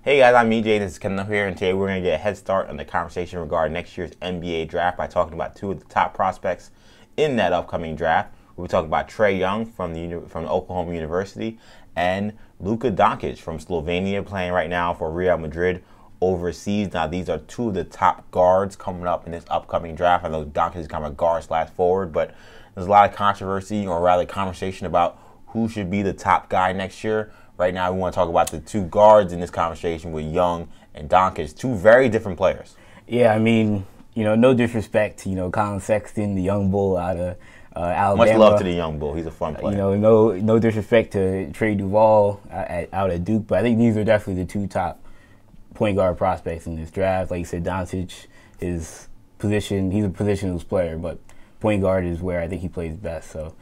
Hey guys, I'm EJ, this is Kendall here, and today we're going to get a head start on the conversation regarding next year's NBA draft by talking about two of the top prospects in that upcoming draft. We'll be talking about Trae Young from Oklahoma University and Luka Doncic from Slovenia, playing right now for Real Madrid overseas. Now, these are two of the top guards coming up in this upcoming draft. I know Doncic is kind of a guard/forward, but there's a lot of controversy, or rather conversation, about who should be the top guy next year. Right now, we want to talk about the two guards in this conversation with Young and Doncic, two very different players. Yeah, I mean, no disrespect to, Colin Sexton, the young bull out of Alabama. Much love to the young bull. He's a fun player. No disrespect to Trae out at Duke, but I think these are definitely the two top point guard prospects in this draft. Like you said, Doncic, he's a positionless player, but point guard is where I think he plays best. So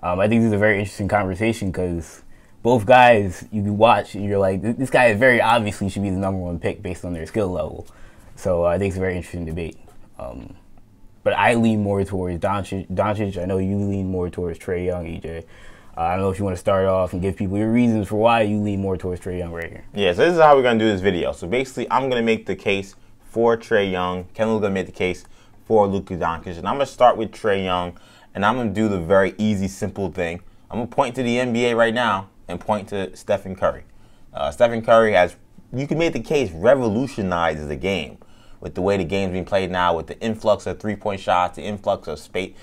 I think this is a very interesting conversation because both guys you can watch and you're like, this guy very obviously should be the #1 pick based on their skill level. So I think it's a very interesting debate. But I lean more towards Doncic. I know you lean more towards Trae Young, EJ. I don't know if you want to start off and give people your reasons for why you lean more towards Trae Young right here. Yeah, so this is how we're going to do this video. So basically, I'm going to make the case for Trae Young. Kendall's going to make the case for Luka Doncic. And I'm going to start with Trae Young, and I'm going to do the very easy, simple thing. I'm going to point to the NBA right now and point to Stephen Curry. Stephen Curry has, you can make the case, revolutionized the game with the way the game's being played now, with the influx of three-point shots, the influx of space,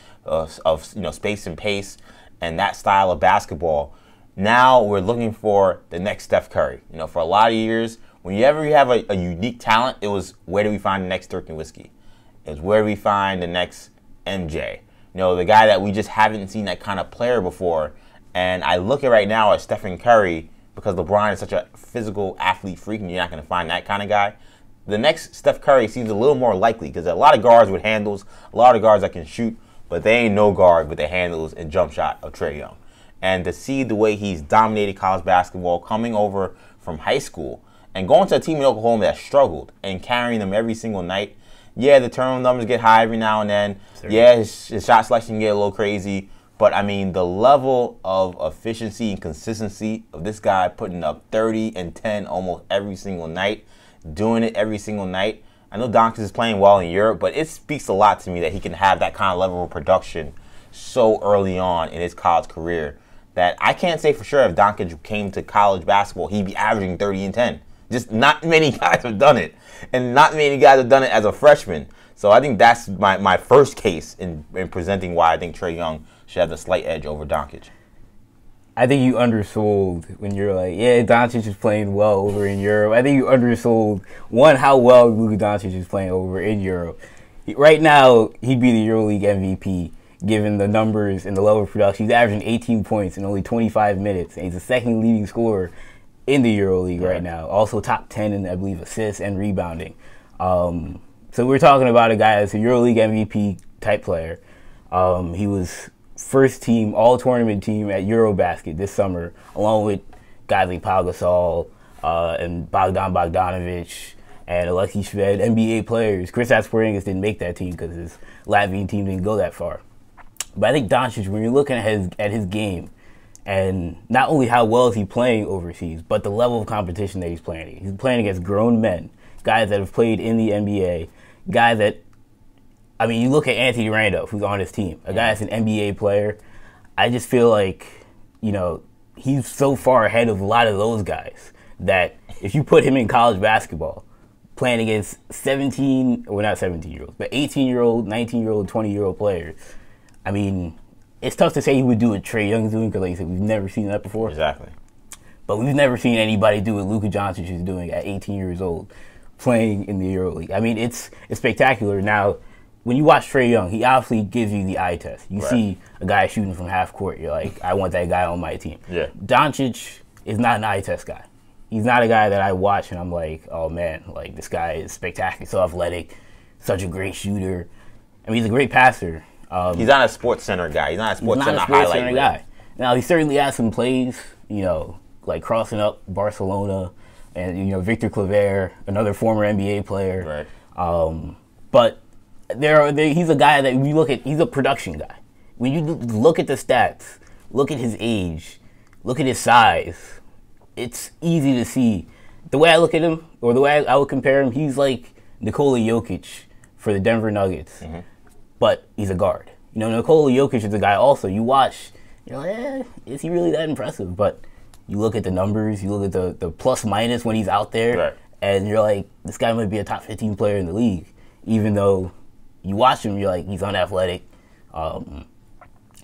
space and pace, and that style of basketball. Now we're looking for the next Steph Curry. For a lot of years, whenever you have a unique talent, it was, where do we find the next Dirk Nowitzki? It was, where do we find the next MJ? The guy that we just haven't seen that kind of player before. And I look at right now at Stephen Curry, because LeBron is such a physical athlete freak, and you're not going to find that kind of guy. The next Steph Curry seems a little more likely, because a lot of guards with handles, a lot of guards that can shoot, but they ain't no guard with the handles and jump shot of Trae Young. And to see the way he's dominated college basketball, coming over from high school and going to a team in Oklahoma that struggled and carrying them every single night. Yeah, the turnover numbers get high every now and then. Sure. Yeah, his shot selection can get a little crazy. But, I mean, the level of efficiency and consistency of this guy putting up 30 and 10 almost every single night, doing it every single night. I know Doncic is playing well in Europe, but it speaks a lot to me that he can have that kind of level of production so early on in his college career that I can't say for sure if Doncic came to college basketball, he'd be averaging 30 and 10. Just not many guys have done it, and not many guys have done it as a freshman. So I think that's my first case in presenting why I think Trae Young should have the slight edge over Doncic. I think you undersold when you're like, yeah, Doncic is playing well over in Europe. I think you undersold, one, how well Luka Doncic is playing over in Europe. Right now, he'd be the EuroLeague MVP, given the numbers and the level of production. He's averaging 18 points in only 25 minutes, and he's the second leading scorer in the EuroLeague right now. Also top 10 in, I believe, assists and rebounding. So we're talking about a guy that's a EuroLeague MVP type player. He was first team, all-tournament team at Eurobasket this summer, along with guys like Pau Gasol and Bogdan Bogdanovic and Alexei Shved, NBA players. Kristaps Porzingis didn't make that team because his Latvian team didn't go that far. But I think Doncic, when you're looking at his game, and not only how well is he playing overseas, but the level of competition that he's playing. He's playing against grown men, guys that have played in the NBA, guys that, I mean, you look at Anthony Randolph, who's on his team, a guy that's an NBA player. I just feel like, he's so far ahead of a lot of those guys that if you put him in college basketball, playing against 18-year-old, 19-year-old, 20-year-old players, I mean, it's tough to say he would do what Trae Young's doing because, like I said, we've never seen that before. Exactly. But we've never seen anybody do what Luka Doncic is doing at 18 years old, playing in the EuroLeague. I mean, it's spectacular. Now, when you watch Trae Young, he obviously gives you the eye test. You see a guy shooting from half court, you're like, I want that guy on my team. Yeah. Doncic is not an eye test guy. He's not a guy that I watch and I'm like, oh man, like this guy is spectacular, so athletic, such a great shooter. I mean, he's a great passer. He's not a Sports Center guy. He's not a Sports Center highlight guy. Now, he certainly has some plays, like crossing up Barcelona and, Victor Claver, another former NBA player. Right. But he's a guy that you look at, he's a production guy. When you look at the stats, look at his age, look at his size, it's easy to see the way I look at him, or the way I would compare him, he's like Nikola Jokic for the Denver Nuggets, but he's a guard. You know, Nikola Jokic is a guy also, you watch, you're like, is he really that impressive? But you look at the numbers, you look at the plus minus when he's out there, right, and you're like, this guy might be a top 15 player in the league, even though you watch him, you're like, he's unathletic,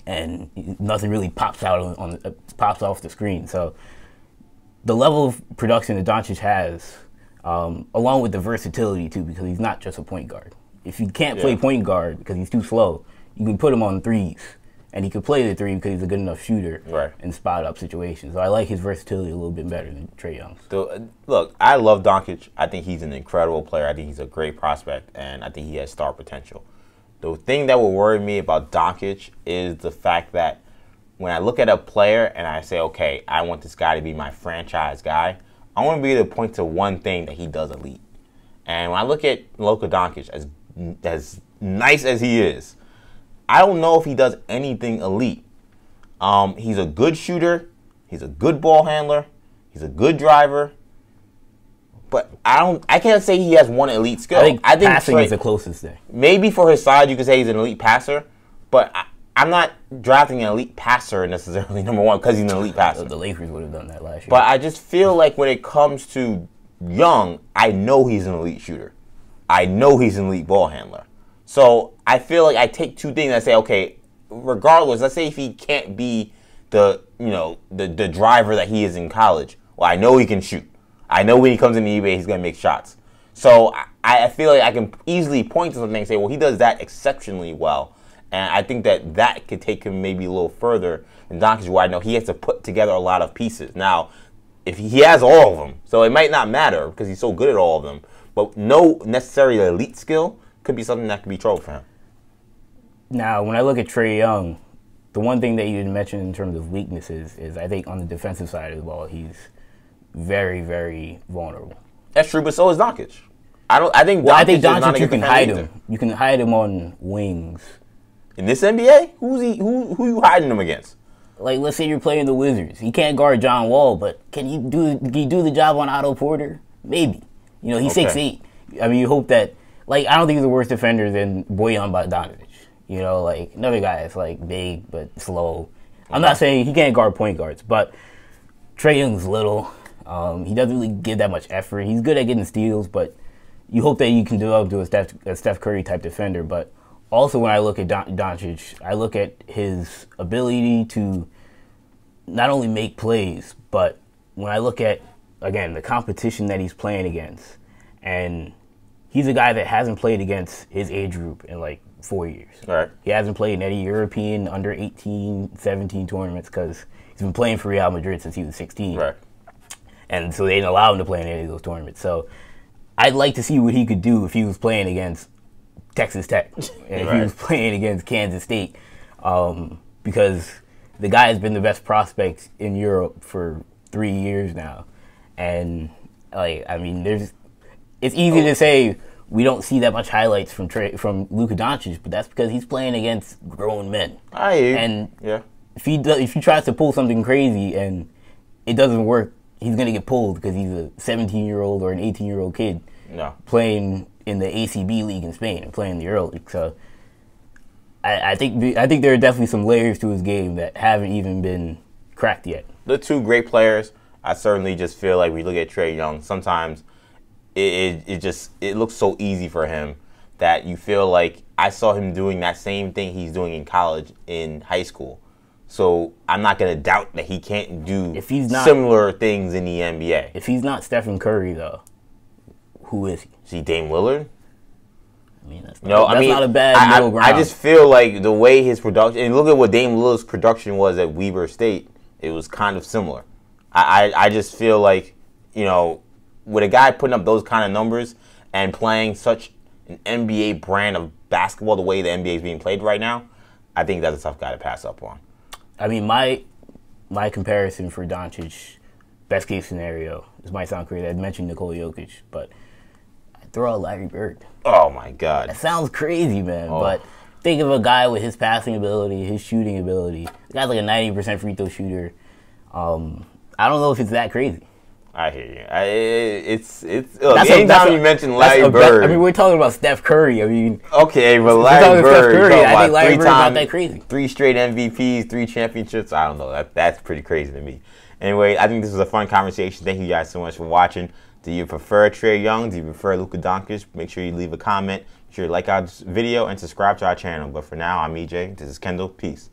and nothing really pops out pops off the screen. So the level of production that Doncic has, along with the versatility too, because he's not just a point guard. If you can't play point guard because he's too slow, you can put him on threes, and he can play the three because he's a good enough shooter in spot up situations. So I like his versatility a little bit better than Trae Young's. So, look, I love Doncic. I think he's an incredible player. I think he's a great prospect, and I think he has star potential. The thing that will worry me about Doncic is the fact that when I look at a player and I say, okay, I want this guy to be my franchise guy, I want to be able to point to one thing that he does elite. And when I look at Luka Doncic, as nice as he is, I don't know if he does anything elite. He's a good shooter. He's a good ball handler. He's a good driver. But I can't say he has one elite skill. I think passing is the closest thing. Maybe for his size, you could say he's an elite passer. But I'm not drafting an elite passer necessarily, number one, because he's an elite passer. The Lakers would have done that last year. But I just feel like when it comes to Young, I know he's an elite shooter. I know he's an elite ball handler. So I feel like I take two things and I say, okay, regardless, let's say if he can't be the driver that he is in college, well, I know he can shoot. I know when he comes in the NBA, he's going to make shots. So I feel like I can easily point to something and say, well, he does that exceptionally well. And I think that could take him maybe a little further than Doncic, where I know he has to put together a lot of pieces. Now, if he has all of them, so it might not matter because he's so good at all of them, but no necessarily elite skill could be something that could be trouble for him. Now, when I look at Trae Young, the one thing that you didn't mention in terms of weaknesses is I think on the defensive side of the ball, he's very, very vulnerable. That's true, but so is Doncic. I think Doncic you can hide him. You can hide him on wings. In this NBA, who you hiding him against? Like, let's say you're playing the Wizards. He can't guard John Wall, but can he do the job on Otto Porter? Maybe. You know, he's 6'8". I mean, you hope that. Like, I don't think he's a worse defender than Bojan Bogdanovic. You know, like, another guy that's, like, big but slow. I'm not saying he can't guard point guards, but Trae Young's little. He doesn't really give that much effort. He's good at getting steals, but you hope that you can develop to a Steph Curry-type defender. But also when I look at Doncic, I look at his ability to not only make plays, but when I look at, again, the competition that he's playing against, and he's a guy that hasn't played against his age group in like 4 years. Right. He hasn't played in any European under 18, 17 tournaments because he's been playing for Real Madrid since he was 16. Right. And so they didn't allow him to play in any of those tournaments. So I'd like to see what he could do if he was playing against Texas Tech and if he was playing against Kansas State, because the guy has been the best prospect in Europe for 3 years now. And, like, I mean, it's easy to say we don't see that much highlights from Luka Doncic, but that's because he's playing against grown men. And if he tries to pull something crazy and it doesn't work, he's going to get pulled because he's a 17-year-old or an 18-year-old kid playing in the ACB league in Spain and playing in the EuroLeague. So I think there are definitely some layers to his game that haven't even been cracked yet. The two great players. I certainly just feel like we look at Trae Young, sometimes it looks so easy for him that you feel like I saw him doing that same thing he's doing in college, in high school. So I'm not going to doubt that he can't do similar things in the NBA. If he's not Stephen Curry, though, who is he? Is he Dame Lillard? I mean, that's not a bad middle ground. I just feel like the way his production, and look at what Dame Lillard's production was at Weber State, it was kind of similar. I just feel like, you know, with a guy putting up those kind of numbers and playing such an NBA brand of basketball the way the NBA is being played right now, I think that's a tough guy to pass up on. I mean, my comparison for Doncic, best case scenario, this might sound crazy, I'd mentioned Nikola Jokic, but I'd throw out Larry Bird. Oh, my God. That sounds crazy, man, but think of a guy with his passing ability, his shooting ability. The guy's like a 90% free throw shooter. I don't know if it's that crazy. I hear you. Look, anytime you mention Larry Bird. I mean, we're talking about Steph Curry. I mean, okay, but Larry Bird. I think Larry Bird's not that crazy. 3 straight MVPs, 3 championships. I don't know. That's pretty crazy to me. Anyway, I think this was a fun conversation. Thank you guys so much for watching. Do you prefer Trae Young? Do you prefer Luka Doncic? Make sure you leave a comment. Make sure you like our video and subscribe to our channel. But for now, I'm EJ. This is Kendall. Peace.